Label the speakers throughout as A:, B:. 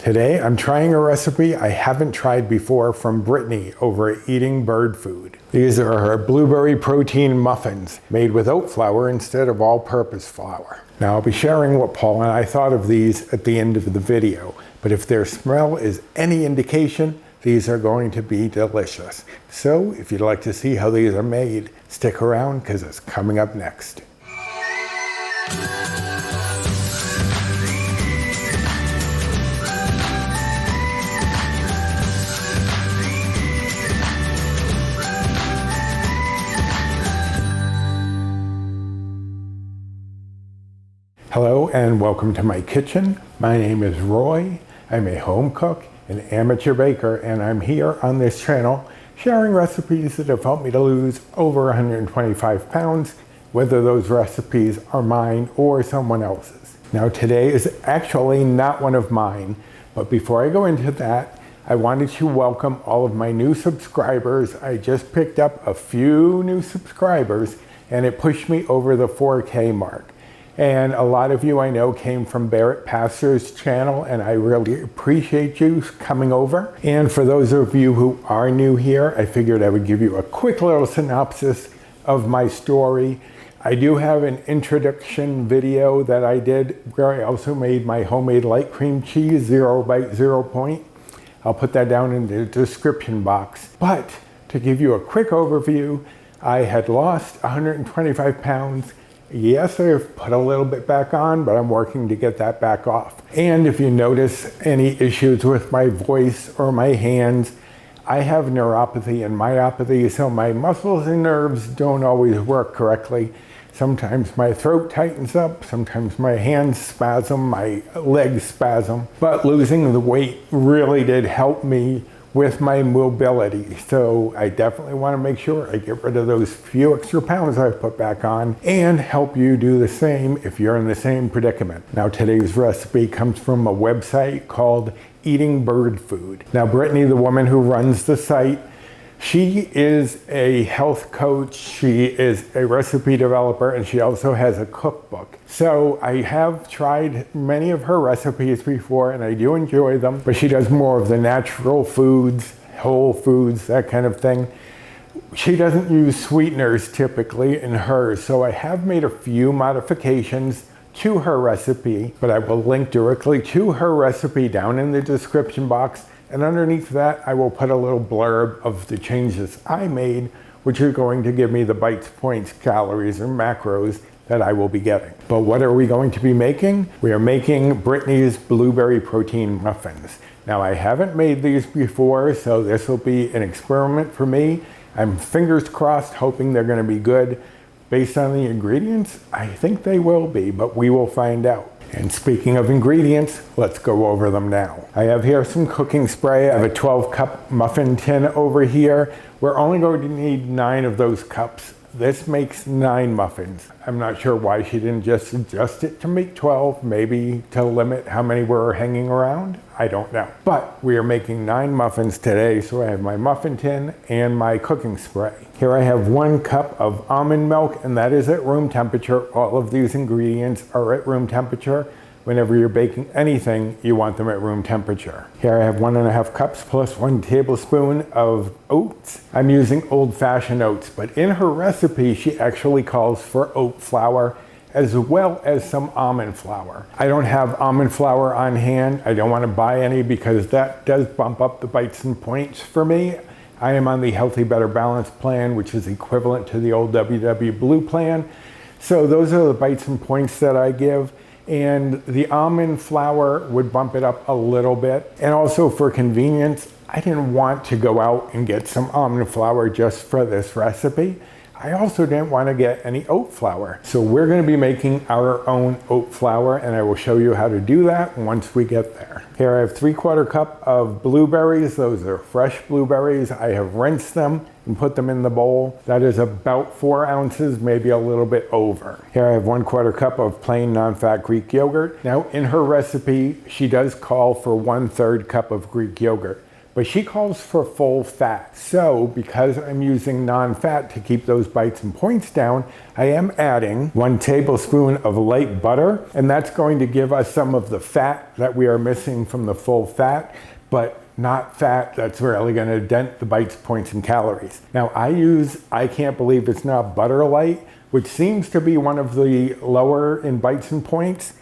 A: Today I'm trying a recipe I haven't tried before from Brittany over at Eating Bird Food. These are her blueberry protein muffins made with oat flour instead of all-purpose flour. Now I'll be sharing what Paul and I thought of these at the end of the video, but if their smell is any indication, these are going to be delicious. So if you'd like to see how these are made, stick around because it's coming up next. Hello and welcome to my kitchen. My name is Roy. I'm a home cook, an amateur baker, and I'm here on this channel sharing recipes that have helped me to lose over 125 pounds, whether those recipes are mine or someone else's. Now today is actually not one of mine, but before I go into that, I wanted to welcome all of my new subscribers. I just picked up a few new subscribers and it pushed me over the 4K mark. And a lot of you I know came from Barrett Pastor's channel, and I really appreciate you coming over. And for those of you who are new here, I figured I would give you a quick little synopsis of my story. I do have an introduction video that I did where I also made my homemade light cream cheese 0 bite 0 point. I'll put that down in the description box. But to give you a quick overview, I had lost 125 pounds. Yes, I've put a little bit back on, but I'm working to get that back off. And if you notice any issues with my voice or my hands, I have neuropathy and myopathy, so my muscles and nerves don't always work correctly. Sometimes my throat tightens up, sometimes my hands spasm, my legs spasm. But losing the weight really did help me with my mobility. So I definitely want to make sure I get rid of those few extra pounds I've put back on and help you do the same if you're in the same predicament. Now today's recipe comes from a website called Eating Bird Food. Now Brittany, the woman who runs the site, she is a health coach, she is a recipe developer, and she also has a cookbook. So I have tried many of her recipes before and I do enjoy them, but she does more of the natural foods, whole foods, that kind of thing. She doesn't use sweeteners typically in hers, so I have made a few modifications to her recipe, but I will link directly to her recipe down in the description box. And underneath that, I will put a little blurb of the changes I made, which are going to give me the bites, points, calories, or macros that I will be getting. But what are we going to be making? We are making Brittany's blueberry protein muffins. Now I haven't made these before, so this will be an experiment for me. I'm fingers crossed, hoping they're going to be good. Based on the ingredients, I think they will be, but we will find out. And speaking of ingredients, let's go over them now. I have here some cooking spray. I have a 12-cup muffin tin over here. We're only going to need 9 of those cups. This makes 9 muffins. I'm not sure why she didn't just adjust it to make 12, maybe to limit how many were hanging around. I don't know. But we are making 9 muffins today, so I have my muffin tin and my cooking spray. Here I have 1 cup of almond milk, and that is at room temperature. All of these ingredients are at room temperature. Whenever you're baking anything, you want them at room temperature. Here I have 1.5 cups plus 1 tablespoon of oats. I'm using old-fashioned oats, but in her recipe, she actually calls for oat flour as well as some almond flour. I don't have almond flour on hand. I don't want to buy any because that does bump up the bites and points for me. I am on the Healthy Better Balance plan, which is equivalent to the old WW Blue plan. So those are the bites and points that I give. And the almond flour would bump it up a little bit. And also for convenience, I didn't want to go out and get some almond flour just for this recipe. I also didn't want to get any oat flour. So we're going to be making our own oat flour, and I will show you how to do that once we get there. Here I have 3/4 cup of blueberries. Those are fresh blueberries. I have rinsed them and put them in the bowl. That is about 4 ounces, maybe a little bit over. Here I have 1/4 cup of plain non-fat Greek yogurt. Now in her recipe, she does call for 1/3 cup of Greek yogurt. but she calls for full fat. So because I'm using non-fat to keep those bites and points down, I am adding 1 tablespoon of light butter, and that's going to give us some of the fat that we are missing from the full fat, but not fat that's really going to dent the bites, points, and calories. Now I can't believe it's not Butter Light, which seems to be one of the lower in bites and points,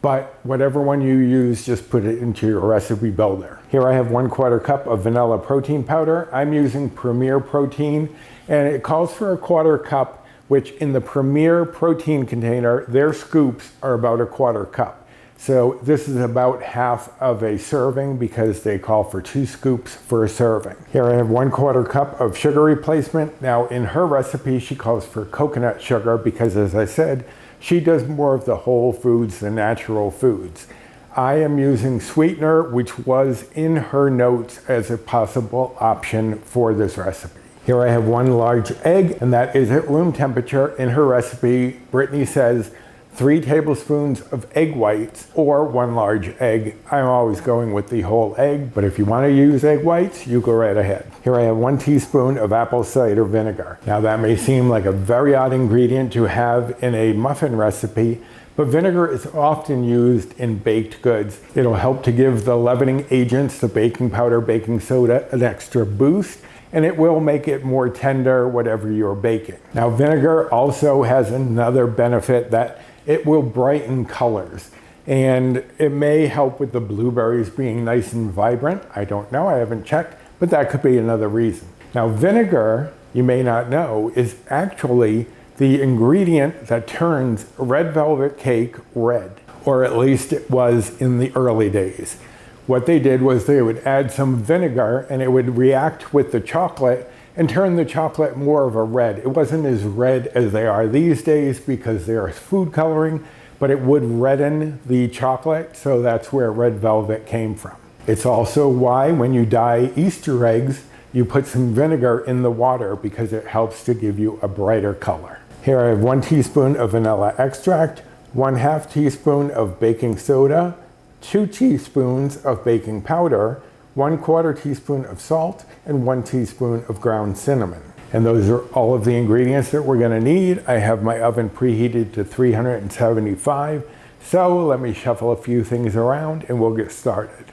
A: but whatever one you use, just put it into your recipe builder. Here I have 1/4 cup of vanilla protein powder. I'm using Premier Protein, and it calls for 1/4 cup, which in the Premier Protein container, their scoops are about 1/4 cup. So this is about half of a serving because they call for 2 scoops for a serving. Here I have 1/4 cup of sugar replacement. Now in her recipe, she calls for coconut sugar because, as I said, she does more of the whole foods, the natural foods. I am using sweetener, which was in her notes as a possible option for this recipe. Here I have 1 large egg, and that is at room temperature. In her recipe, Brittany says 3 tablespoons of egg whites or 1 large egg. I'm always going with the whole egg, but if you want to use egg whites, you go right ahead. Here I have 1 teaspoon of apple cider vinegar. Now that may seem like a very odd ingredient to have in a muffin recipe, but vinegar is often used in baked goods. It'll help to give the leavening agents, the baking powder, baking soda, an extra boost, and it will make it more tender, whatever you're baking. Now vinegar also has another benefit, that it will brighten colors, and it may help with the blueberries being nice and vibrant. I don't know, I haven't checked, but that could be another reason. Now vinegar, you may not know, is actually the ingredient that turns red velvet cake red, or at least it was in the early days. What they did was they would add some vinegar and it would react with the chocolate and turn the chocolate more of a red. It wasn't as red as they are these days because there's food coloring, but it would redden the chocolate, so that's where red velvet came from. It's also why when you dye Easter eggs, you put some vinegar in the water because it helps to give you a brighter color. Here I have 1 teaspoon of vanilla extract, 1/2 teaspoon of baking soda, 2 teaspoons of baking powder, 1/4 teaspoon of salt, and 1 teaspoon of ground cinnamon. And those are all of the ingredients that we're gonna need. I have my oven preheated to 375. So let me shuffle a few things around and we'll get started.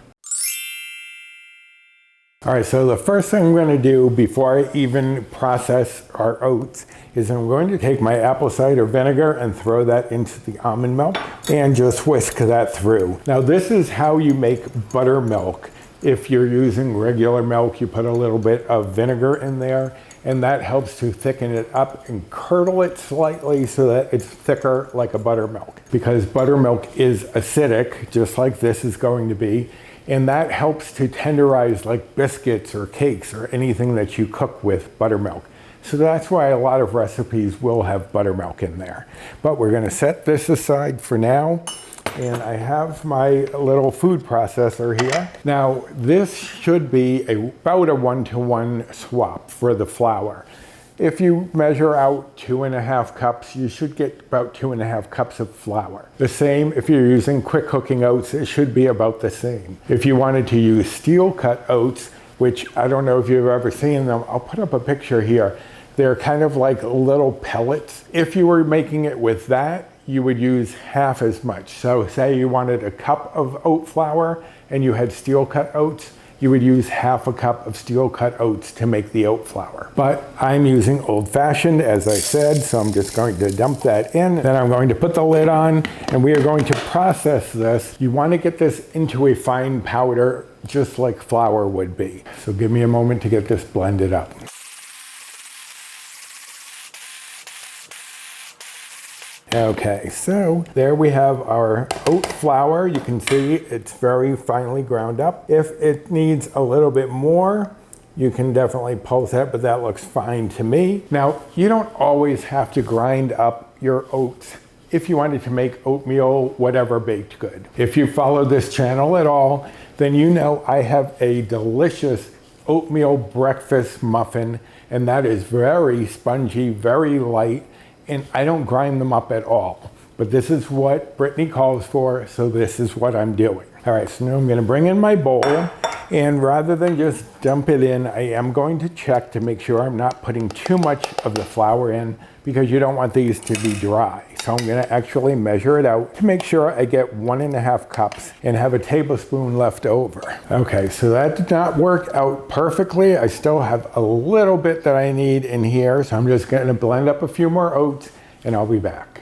A: All right, so the first thing I'm going to do before I even process our oats is I'm going to take my apple cider vinegar and throw that into the almond milk and just whisk that through. Now this is how you make buttermilk. If you're using regular milk, you put a little bit of vinegar in there, and that helps to thicken it up and curdle it slightly so that it's thicker like a buttermilk. Because buttermilk is acidic, just like this is going to be, and that helps to tenderize like biscuits or cakes or anything that you cook with buttermilk. So that's why a lot of recipes will have buttermilk in there. But we're gonna set this aside for now. And I have my little food processor here. Now this should be about a 1-to-1 swap for the flour. If you measure out 2.5 cups, you should get about 2.5 cups of flour. The same if you're using quick cooking oats, it should be about the same. If you wanted to use steel cut oats, which I don't know if you've ever seen them, I'll put up a picture here. They're kind of like little pellets. If you were making it with that, you would use half as much. So say you wanted a cup of oat flour and you had steel cut oats, you would use half a cup of steel cut oats to make the oat flour. But I'm using old fashioned, as I said, so I'm just going to dump that in. Then I'm going to put the lid on and we are going to process this. You want to get this into a fine powder, just like flour would be. So give me a moment to get this blended up. Okay, so there we have our oat flour. You can see it's very finely ground up. If it needs a little bit more, you can definitely pulse it, but that looks fine to me. Now, you don't always have to grind up your oats if you wanted to make oatmeal, whatever baked good. If you follow this channel at all, then you know I have a delicious oatmeal breakfast muffin, and that is very spongy, very light, and I don't grind them up at all. But this is what Brittany calls for, so this is what I'm doing. All right, so now I'm gonna bring in my bowl, And rather than just dump it in, I am going to check to make sure I'm not putting too much of the flour in, because you don't want these to be dry. So I'm gonna actually measure it out to make sure I get 1.5 cups and have a tablespoon left over. Okay, so that did not work out perfectly. I still have a little bit that I need in here, so I'm just gonna blend up a few more oats and I'll be back.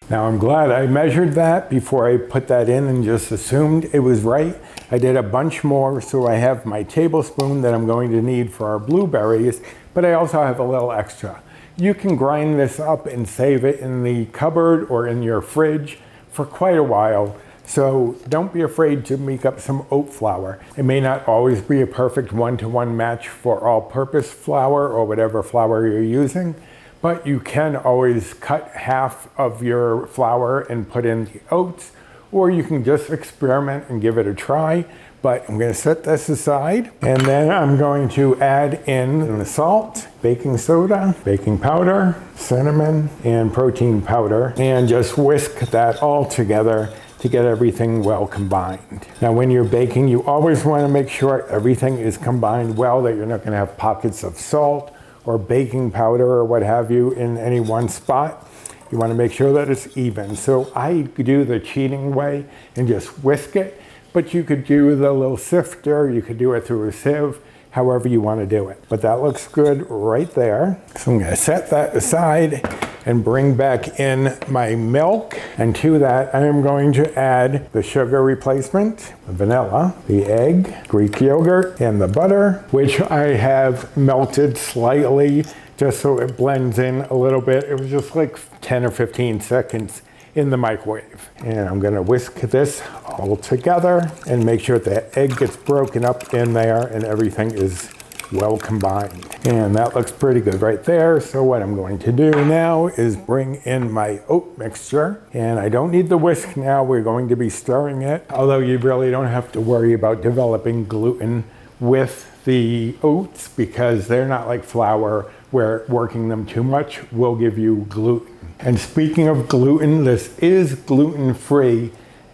A: Now I'm glad I measured that before I put that in and just assumed it was right. I did a bunch more, so I have my tablespoon that I'm going to need for our blueberries, but I also have a little extra. You can grind this up and save it in the cupboard or in your fridge for quite a while. So don't be afraid to make up some oat flour. It may not always be a perfect one-to-one match for all-purpose flour or whatever flour you're using, but you can always cut half of your flour and put in the oats, or you can just experiment and give it a try. But I'm going to set this aside, and then I'm going to add in the salt, baking soda, baking powder, cinnamon, and protein powder, and just whisk that all together to get everything well combined. Now when you're baking, you always want to make sure everything is combined well, that you're not going to have pockets of salt or baking powder or what have you in any one spot. You want to make sure that it's even. So I do the cheating way and just whisk it, but you could do the little sifter, you could do it through a sieve, however you want to do it. But that looks good right there. So I'm going to set that aside and bring back in my milk. And to that, I am going to add the sugar replacement, the vanilla, the egg, Greek yogurt, and the butter, which I have melted slightly just so it blends in a little bit. It was just like 10 or 15 seconds in the microwave. And I'm gonna whisk this all together and make sure that egg gets broken up in there and everything is well combined. And that looks pretty good right there. So what I'm going to do now is bring in my oat mixture. And I don't need the whisk now, we're going to be stirring it. Although you really don't have to worry about developing gluten with the oats, because they're not like flour where working them too much will give you gluten. And speaking of gluten, this is gluten-free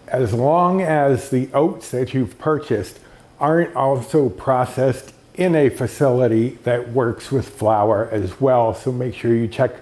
A: as long as the oats that you've purchased aren't also processed in a facility that works with flour as well. So make sure you check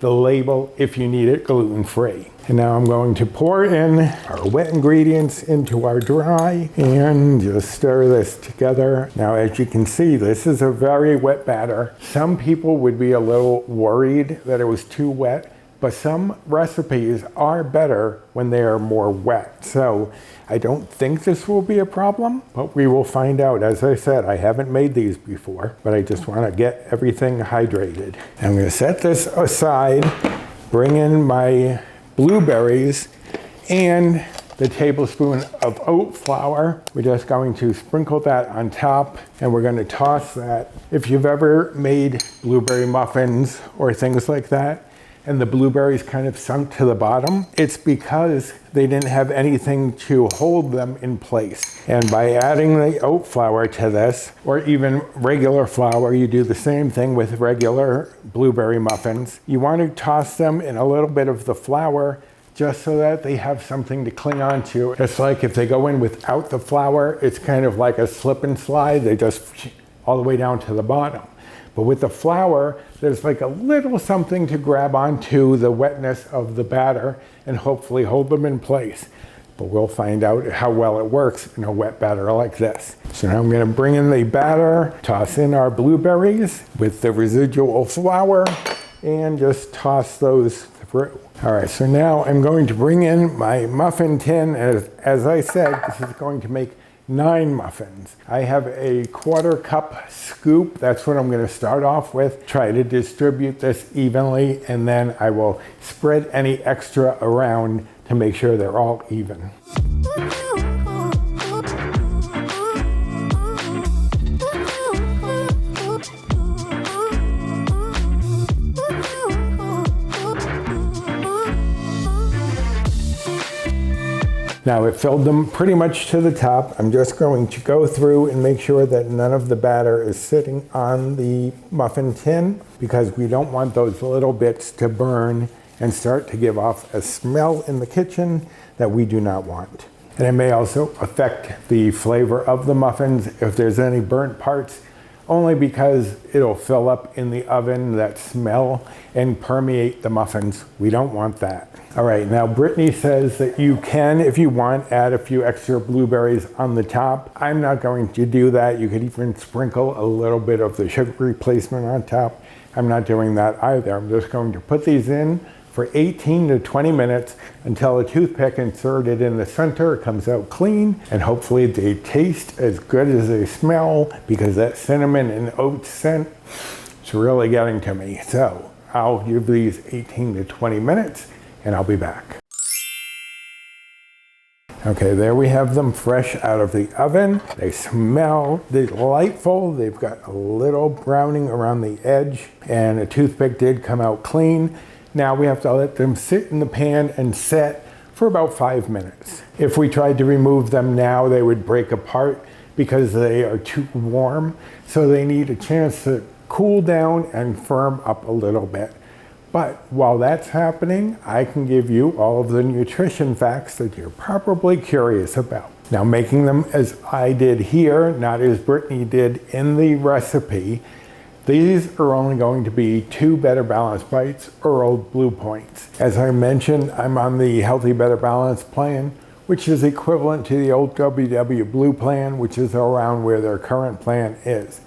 A: the label if you need it gluten-free. And now I'm going to pour in our wet ingredients into our dry and just stir this together. Now, as you can see, this is a very wet batter. Some people would be a little worried that it was too wet, but some recipes are better when they are more wet. So I don't think this will be a problem, but we will find out. As I said, I haven't made these before, but I just want to get everything hydrated. I'm going to set this aside, bring in my blueberries and the tablespoon of oat flour. We're just going to sprinkle that on top, and we're going to toss that. If you've ever made blueberry muffins or things like that, and the blueberries kind of sunk to the bottom, it's because they didn't have anything to hold them in place. And by adding the oat flour to this, or even regular flour, you do the same thing with regular blueberry muffins. You want to toss them in a little bit of the flour just so that they have something to cling on to. It's like if they go in without the flour, it's kind of like a slip and slide. They just all the way down to the bottom. But with the flour, there's like a little something to grab onto the wetness of the batter and hopefully hold them in place. But we'll find out how well it works in a wet batter like this. So now I'm going to bring in the batter, toss in our blueberries with the residual flour, and just toss those through. All right, so now I'm going to bring in my muffin tin. As I said, this is going to make 9 muffins. I have a 1/4 cup scoop. That's what I'm going to start off with. Try to distribute this evenly, and then I will spread any extra around to make sure they're all even. Now it filled them pretty much to the top. I'm just going to go through and make sure that none of the batter is sitting on the muffin tin, because we don't want those little bits to burn and start to give off a smell in the kitchen that we do not want. And it may also affect the flavor of the muffins if there's any burnt parts, only because it'll fill up in the oven, that smell, and permeate the muffins. We don't want that. All right, now Brittany says that you can, if you want, add a few extra blueberries on the top. I'm not going to do that. You could even sprinkle a little bit of the sugar replacement on top. I'm not doing that either. I'm just going to put these in for 18 to 20 minutes until a toothpick inserted in the center comes out clean, and hopefully they taste as good as they smell, because that cinnamon and oat scent is really getting to me. So I'll give these 18 to 20 minutes and I'll be back. Okay, there we have them fresh out of the oven. They smell delightful. They've got a little browning around the edge, and a toothpick did come out clean. Now we have to let them sit in the pan and set for about 5 minutes. If we tried to remove them now, they would break apart because they are too warm. So they need a chance to cool down and firm up a little bit. But while that's happening, I can give you all of the nutrition facts that you're probably curious about. Now, making them as I did here, not as Brittany did in the recipe, these are only going to be 2 Better Balance Bites or Old Blue Points. As I mentioned, I'm on the Healthy Better Balance plan, which is equivalent to the old WW Blue plan, which is around where their current plan is.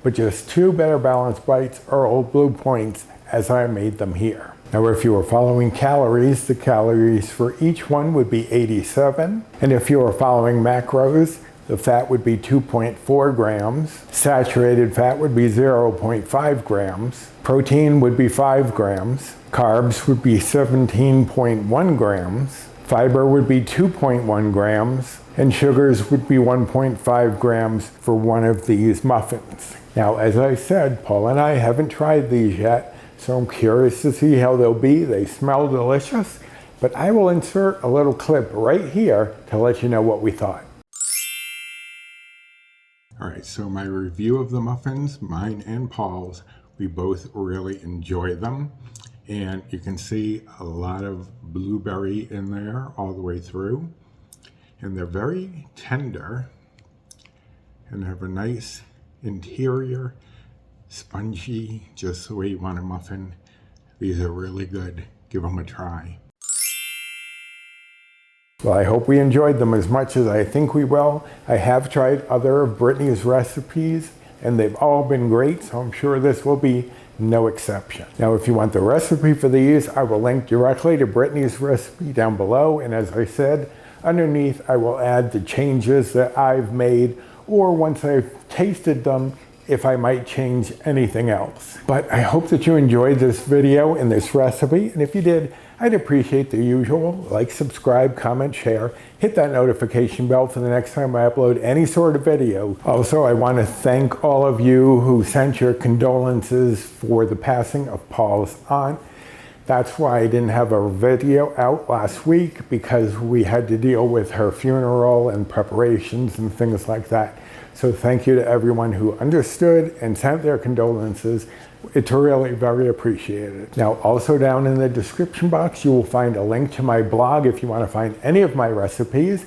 A: But just 2 Better Balance Bites or Old Blue Points as I made them here. Now, if you were following calories, the calories for each one would be 87. And if you were following macros, the fat would be 2.4 grams. Saturated fat would be 0.5 grams. Protein would be 5 grams. Carbs would be 17.1 grams. Fiber would be 2.1 grams. And sugars would be 1.5 grams for one of these muffins. Now, as I said, Paul and I haven't tried these yet, so I'm curious to see how they'll be. They smell delicious, but I will insert a little clip right here to let you know what we thought. All right, so my review of the muffins, mine and Paul's, we both really enjoy them. And you can see a lot of blueberry in there all the way through. And they're very tender and have a nice interior, spongy, just the way you want a muffin. These are really good. Give them a try. Well, I hope we enjoyed them as much as I think we will. I have tried other of Brittany's recipes, and they've all been great, so I'm sure this will be no exception. Now, if you want the recipe for these, I will link directly to Brittany's recipe down below, and as I said, underneath I will add the changes that I've made, or once I've tasted them, if I might change anything else. But I hope that you enjoyed this video and this recipe, and if you did, I'd appreciate the usual: like, subscribe, comment, share, hit that notification bell for the next time I upload any sort of video. Also, I want to thank all of you who sent your condolences for the passing of Paul's aunt. That's why I didn't have a video out last week, because we had to deal with her funeral and preparations and things like that. So thank you to everyone who understood and sent their condolences. It's really very appreciated. Now, also down in the description box, you will find a link to my blog if you want to find any of my recipes.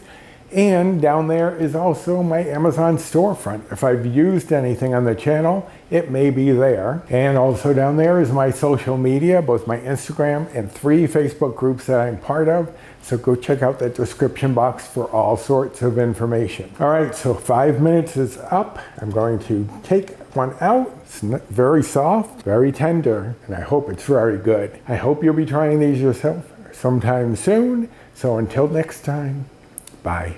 A: And down there is also my Amazon storefront. If I've used anything on the channel, it may be there. And also down there is my social media, both my Instagram and 3 Facebook groups that I'm part of. So go check out that description box for all sorts of information. All right, so 5 minutes is up. I'm going to take one out. It's very soft, very tender, and I hope it's very good. I hope you'll be trying these yourself sometime soon. So until next time, bye.